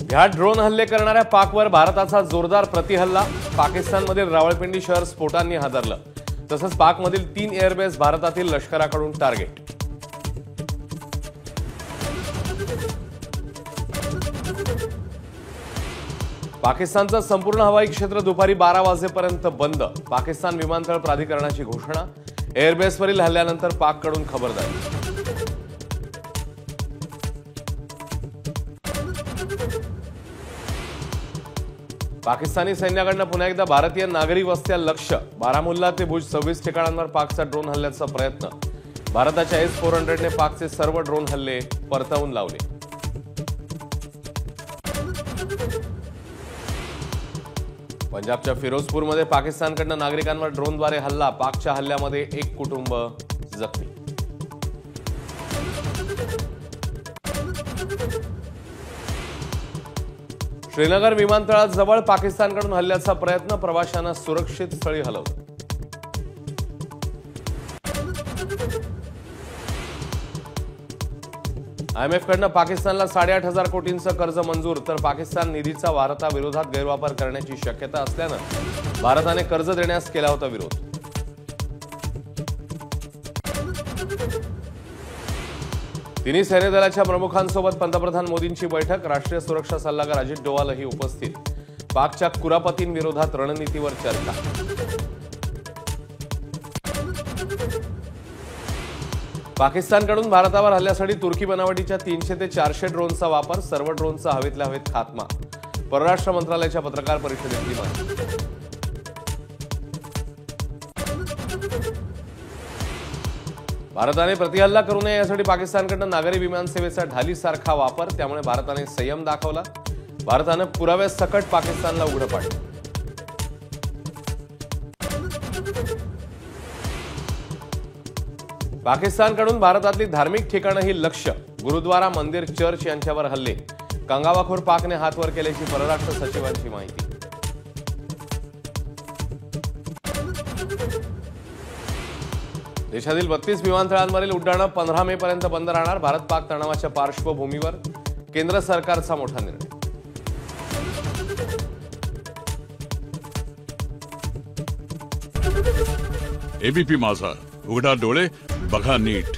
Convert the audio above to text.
ह्या ड्रोन हल्ले करणाऱ्या पाकवर भारताचा जोरदार प्रतिहल्ला। पाकिस्तानमधील रावळपिंडी शहर स्फोटांनी हादरलं। तसंच पाकमधील 3 एअरबेस भारतातील लष्कराकडून टार्गेट। पाकिस्तानचं संपूर्ण हवाई क्षेत्र दुपारी 12 वाजेपर्यंत बंद। पाकिस्तान विमानतळ प्राधिकरणाची घोषणा। एअरबेसवरील हल्ल्यानंतर पाककडून खबरदारी। पाकिस्तानी सैन्याकडनं पुन्हा एकदा भारतीय नागरी वस्त्या लक्ष्य। बारामुल्ला ते भुज 26 ठिकाणांवर पाकचा ड्रोन हल्ल्याचा प्रयत्न। भारताच्या S-400 ने पाकचे सर्व ड्रोन हल्ले परतवून लावले। पंजाबच्या फिरोजपूरमध्ये पाकिस्तानकडनं नागरिकांवर ड्रोनद्वारे हल्ला। पाकच्या हल्ल्यामध्ये 1 कुटुंब जखमी। श्रीनगर विमानतळाजवळ पाकिस्तानकडून हल्ल्याचा प्रयत्न। प्रवाशांना सुरक्षित स्थळी हलवलं। IMF कडनं पाकिस्तानला 8,500 कोटींचं कर्ज मंजूर। तर पाकिस्तान निधीचा भारताविरोधात गैरवापर करण्याची शक्यता असल्यानं भारताने कर्ज देण्यास केला होता विरोध। तिन्ही सैन्य दलाच्या प्रमुखांसोबत पंतप्रधान मोदींची बैठक। राष्ट्रीय सुरक्षा सल्लागार अजित डोवालही उपस्थित। पाकच्या कुरापतींविरोधात रणनीतीवर चर्चा। पाकिस्तानकडून भारतावर हल्ल्यासाठी तुर्की बनावटीच्या 300 ते 400 ड्रोनचा वापर। सर्व ड्रोनचा हवेतल्या हवेत खात्मा। परराष्ट्र मंत्रालयाच्या पत्रकार परिषदेतली माहिती। भारताने प्रतिहल्ला करू नये यासाठी पाकिस्तानकडनं नागरी विमानसेवेचा ढालीसारखा वापर। त्यामुळे भारताने संयम दाखवला। भारतानं पुराव्यासकट पाकिस्तानला उघडं पाडलं। पाकिस्तानकडून भारतातली धार्मिक ठिकाणंही लक्ष्य। गुरुद्वारा, मंदिर, चर्च यांच्यावर हल्ले। कंगावाखोर पाकने हात वर केल्याची परराष्ट्र सचिवांची माहिती। देशातील 32 विमानतळांवरील उड्डाणं 15 मे पर्यंत बंद राहणार। भारत पाक तणावाच्या पार्श्वभूमीवर केंद्र सरकारचा मोठा निर्णय। एबीपी माझा, उघडा डोळे बघा नीट।